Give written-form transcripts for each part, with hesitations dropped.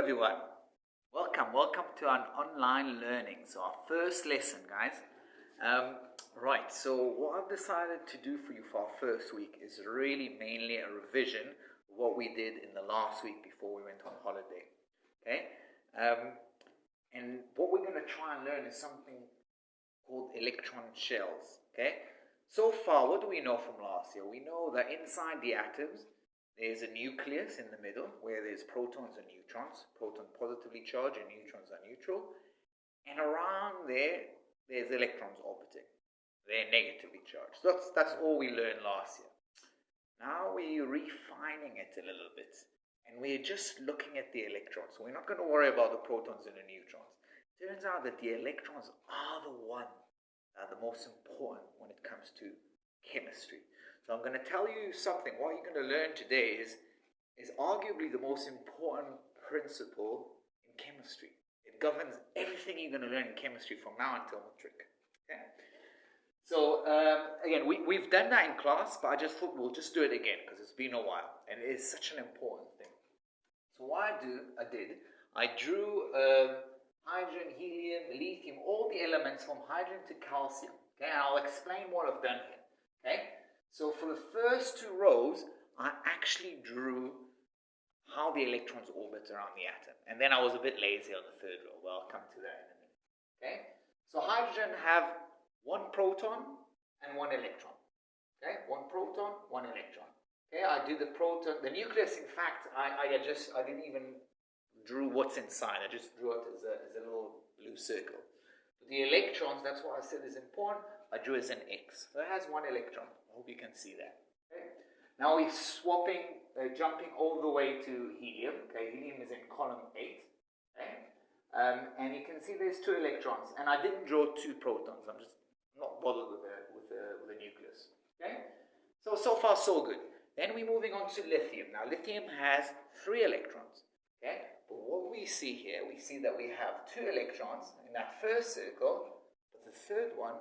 everyone. Welcome to our online learning. So our first lesson, guys. Right, so what I've decided to do for you for our first week is really mainly a revision of what we did in the last week before we went on holiday. Okay? And what we're going to try and learn is something called electron shells. Okay? So far, what do we know from last year? We know that inside the atoms, there's a nucleus in the middle where there's protons and neutrons, proton positively charged and neutrons are neutral. And around there, there's electrons orbiting. They're negatively charged. So that's all we learned last year. Now we're refining it a little bit. And we're just looking at the electrons. So we're not going to worry about the protons and the neutrons. Turns out that the electrons are the one that are the most important when it comes to chemistry. So I'm going to tell you something. What you're going to learn today is arguably the most important principle in chemistry. It governs everything you're going to learn in chemistry from now until matric. Okay? So again, we've done that in class, but I just thought we'll just do it again because it's been a while and it is such an important thing. So what I drew hydrogen, helium, lithium, all the elements from hydrogen to calcium. Okay, and I'll explain what I've done here. Okay. So for the first two rows, I actually drew how the electrons orbit around the atom. And then I was a bit lazy on the third row. Well, I'll come to that in a minute. Okay? So hydrogen have one proton and one electron. Okay? One proton, one electron. Okay? I do the proton, the nucleus, in fact, I didn't even drew what's inside. I just drew it as a little blue circle. But the electrons, that's what I said is important, I drew as an X. So it has one electron. I hope you can see that. Okay. Now we're swapping, jumping all the way to helium. Okay, helium is in column 8. Okay, and you can see there's two electrons, and I didn't draw two protons. I'm just not bothered with the nucleus. Okay, so far so good. Then we're moving on to lithium. Now lithium has 3 electrons. Okay, but what we see here, we see that we have 2 electrons in that first circle, but the third one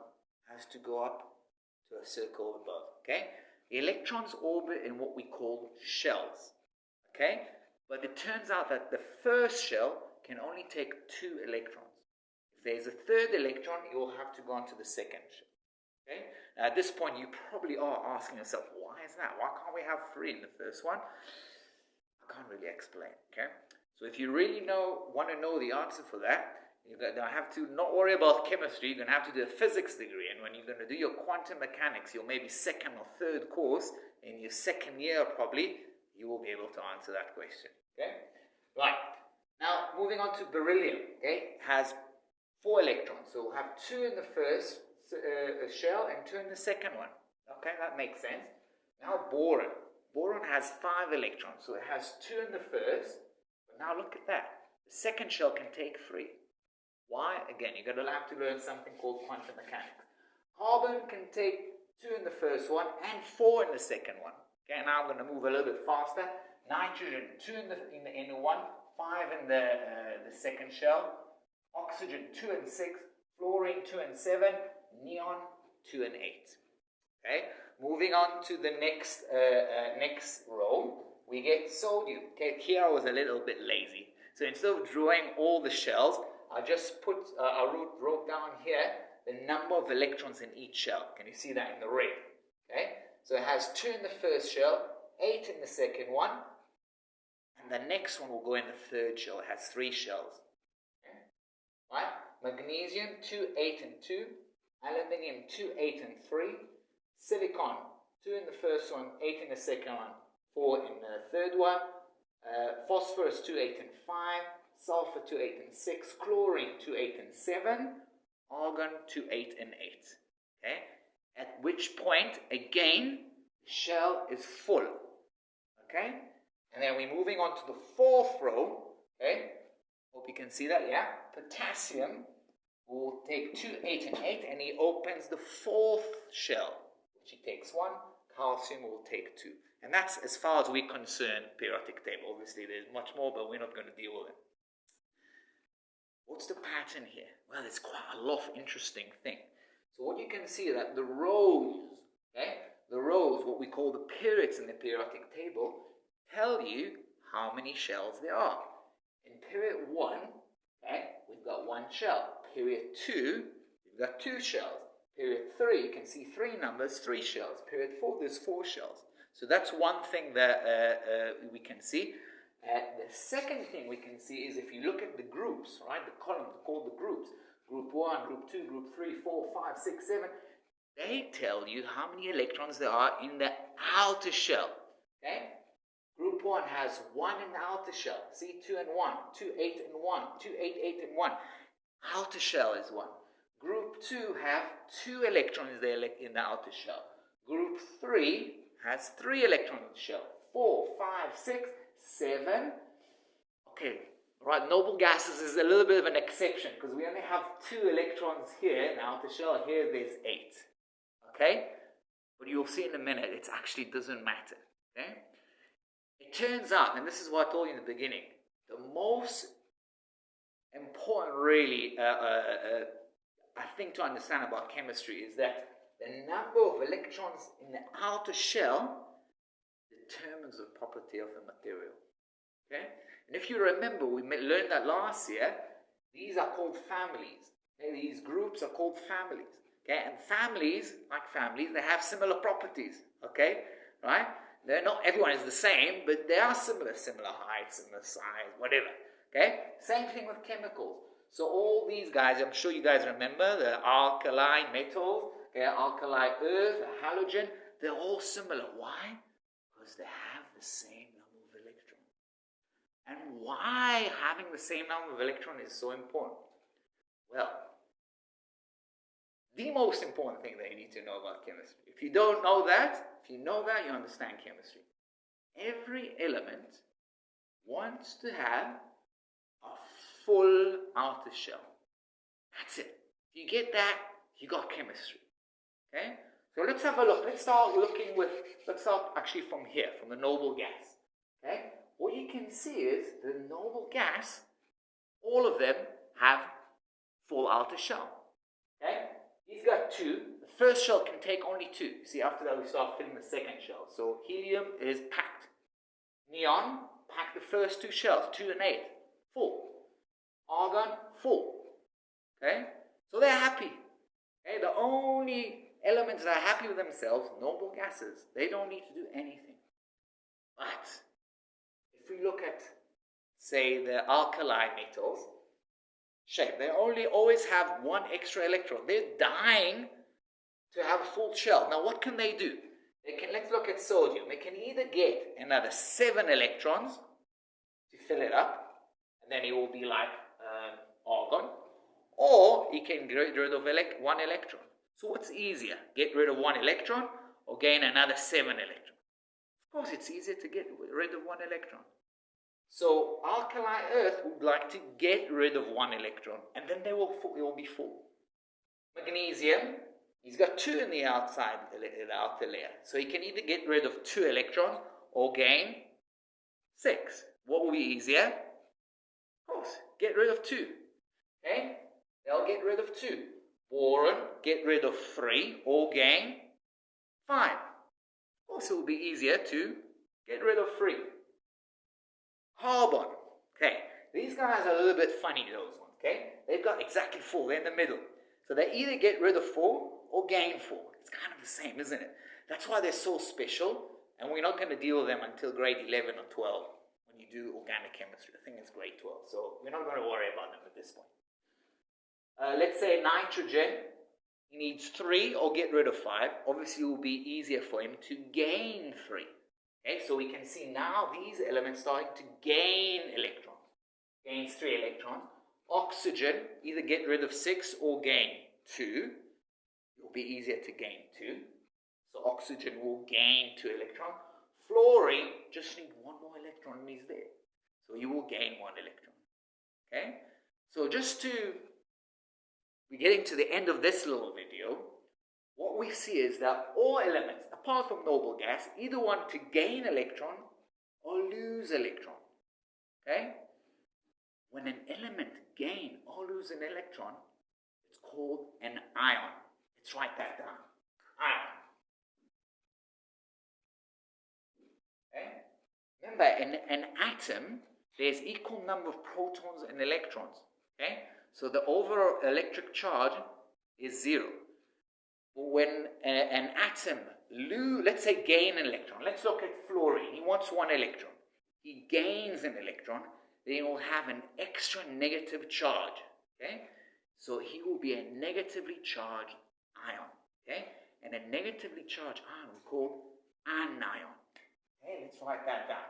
has to go up to a circle above. Okay, the electrons orbit in what we call shells. Okay, but it turns out that the first shell can only take 2 electrons. If there's a third electron, you will have to go on to the second shell. Okay, now at this point you probably are asking yourself, why is that? Why can't we have 3 in the first one? I can't really explain. Okay, so if you really want to know the answer for that, you're going to have to not worry about chemistry. You're going to have to do a physics degree, and when you're going to do your quantum mechanics, your maybe second or third course in your second year probably, you will be able to answer that question. Okay, right. Now moving on to beryllium. Okay, has 4 electrons, so we'll have 2 in the first shell and 2 in the second one. Okay, that makes sense. Now boron. Boron has 5 electrons, so it has 2 in the first. But now look at that. The second shell can take 3. Why? Again, you're going to have to learn something called quantum mechanics. Carbon can take 2 in the first one and 4 in the second one. Okay, now I'm going to move a little bit faster. Nitrogen 2 in the one, 5 in the second shell. Oxygen 2 and 6. Fluorine 2 and 7. Neon 2 and 8. Okay, moving on to the next row, we get sodium. Okay, here I was a little bit lazy. So instead of drawing all the shells, I just wrote down here the number of electrons in each shell. Can you see that in the red? Okay, so it has 2 in the first shell, 8 in the second one, and the next one will go in the third shell. It has 3 shells. Okay. Right? Magnesium 2, 8 and 2, aluminium 2, 8 and 3, silicon 2 in the first one, 8 in the second one, 4 in the third one, phosphorus 2, 8 and 5, sulfur 2, 8 and 6, chlorine 2, 8 and 7, argon 2, 8 and 8. Okay? At which point, again, the shell is full. Okay? And then we're moving on to the 4th row. Okay? Hope you can see that, yeah? Potassium will take 2, 8 and 8, and he opens the 4th shell, which he takes 1. Calcium will take 2. And that's as far as we're concerned, periodic table. Obviously, there's much more, but we're not going to deal with it. What's the pattern here? Well, it's quite a lot of interesting things. So what you can see is that the rows, okay, what we call the periods in the periodic table, tell you how many shells there are. In period 1, okay, we've got 1 shell. Period 2, we've got 2 shells. Period 3, you can see 3 numbers, 3 shells. Period 4, there's 4 shells. So that's one thing that we can see. The second thing we can see is if you look at the groups, right, the columns are called the groups. Group 1, group 2, group 3, 4, 5, 6, 7. They tell you how many electrons there are in the outer shell. Okay? Group 1 has 1 in the outer shell. See, 2 and 1, 2, 8 and 1, 2, 8, 8 and 1. Outer shell is 1. Group 2 have 2 electrons in the outer shell. Group 3 has 3 electrons in the shell. 4, 5, 6, 7. Okay, right, noble gases is a little bit of an exception because we only have 2 electrons here in the outer shell. Here there's 8. Okay? But you'll see in a minute, it actually doesn't matter. Okay? It turns out, and this is what I told you in the beginning, the most important really I think to understand about chemistry is that the number of electrons in the outer shell determines the property of the material. Okay? And if you remember, we learned that last year, these are called families. Okay? These groups are called families. Okay? And families, like families, they have similar properties. Okay? Right? They're not, everyone is the same, but they are similar height, similar size, whatever. Okay? Same thing with chemicals. So all these guys, I'm sure you guys remember, the alkali metals, okay, alkali earth, the halogen, they're all similar. Why? Because they have the same number of electrons. And why having the same number of electrons is so important? Well, the most important thing that you need to know about chemistry. If you don't know that, if you know that, you understand chemistry. Every element wants to have a full outer shell. That's it. If you get that, you got chemistry. Okay? So let's have a look. Let's start actually from here, from the noble gas. Okay? What you can see is the noble gas, all of them have full outer shell. Okay? He's got 2. The first shell can take only 2. You see, after that we start filling the second shell. So helium is packed. Neon packed the first 2 shells, 2 and 8, full. Argon, full. Okay? So they're happy. Okay? The only elements that are happy with themselves, noble gases, they don't need to do anything. But if we look at, say, the alkali metals, shape, they only always have 1 extra electron. They're dying to have a full shell. Now what can they do? Let's look at sodium. They can either get another 7 electrons to fill it up, and then it will be like argon, or you can get rid of 1 electron. So what's easier? Get rid of 1 electron or gain another 7 electrons? Of course, it's easier to get rid of 1 electron. So alkali earth would like to get rid of 1 electron, and then it will be full. Magnesium, he's got 2 in the outside, the outer layer. So he can either get rid of 2 electrons or gain 6. What will be easier? Of course, get rid of 2. Okay? They'll get rid of 2. Boron, get rid of 3 or gain 5. Of course, it will be easier to get rid of 3. Carbon. Okay, these guys are a little bit funny, those ones. Okay, they've got exactly 4. They're in the middle. So they either get rid of 4 or gain 4. It's kind of the same, isn't it? That's why they're so special, and we're not going to deal with them until grade 11 or 12 when you do organic chemistry. I think it's grade 12, so we're not going to worry about them at this point. Let's say nitrogen, he needs 3 or get rid of 5. Obviously, it will be easier for him to gain 3. Okay, so we can see now these elements starting to gain electrons. Gains 3 electrons. Oxygen, either get rid of 6 or gain 2. It will be easier to gain 2. So oxygen will gain 2 electrons. Fluorine just needs 1 more electron and he's there. So you will gain 1 electron. Okay? So just to, we're getting to the end of this little video. What we see is that all elements, apart from noble gas, either want to gain electron or lose electron. Okay? When an element gain or lose an electron, it's called an ion. Let's write that down. Ion. Okay? Remember, an atom there's equal number of protons and electrons. Okay? So the overall electric charge is 0. When an atom, let's say, gain an electron. Let's look at fluorine. He wants 1 electron. He gains an electron. Then he will have an extra negative charge. Okay? So he will be a negatively charged ion. Okay? And a negatively charged ion we call anion. Okay, let's write that down.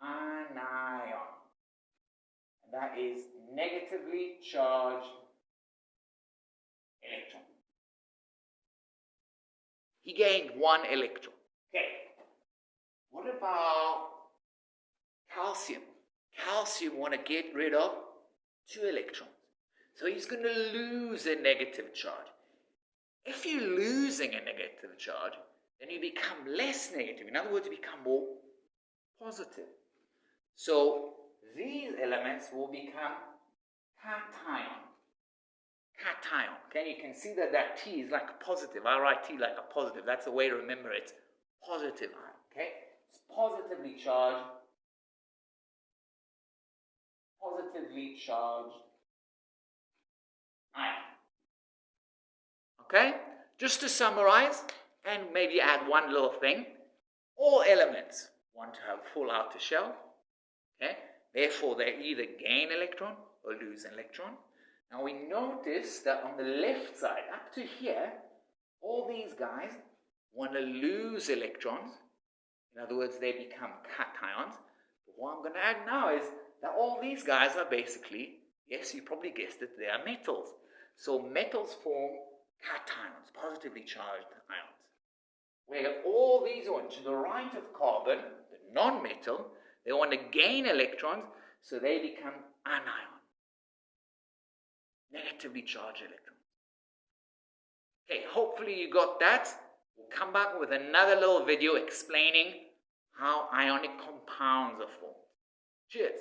Anion. And that is negatively charged electron. He gained 1 electron. Okay. What about calcium? Calcium want to get rid of 2 electrons. So he's going to lose a negative charge. If you're losing a negative charge, then you become less negative. In other words, you become more positive. So these elements will become cation. Cation. Okay, you can see that that T is like a positive. I write T like a positive. That's the way to remember it. Positive ion. Okay, it's positively charged. Positively charged ion. Okay, just to summarize and maybe add one little thing. All elements want to have full outer shell. Okay, therefore they either gain electron or lose an electron. Now we notice that on the left side, up to here, all these guys want to lose electrons. In other words, they become cations. But what I'm going to add now is that all these guys are basically, yes, you probably guessed it, they are metals. So metals form cations, positively charged ions. Where all these ones to the right of carbon, the non-metal, they want to gain electrons, so they become anion. Negatively charged electrons. Okay, hopefully you got that. We'll come back with another little video explaining how ionic compounds are formed. Cheers.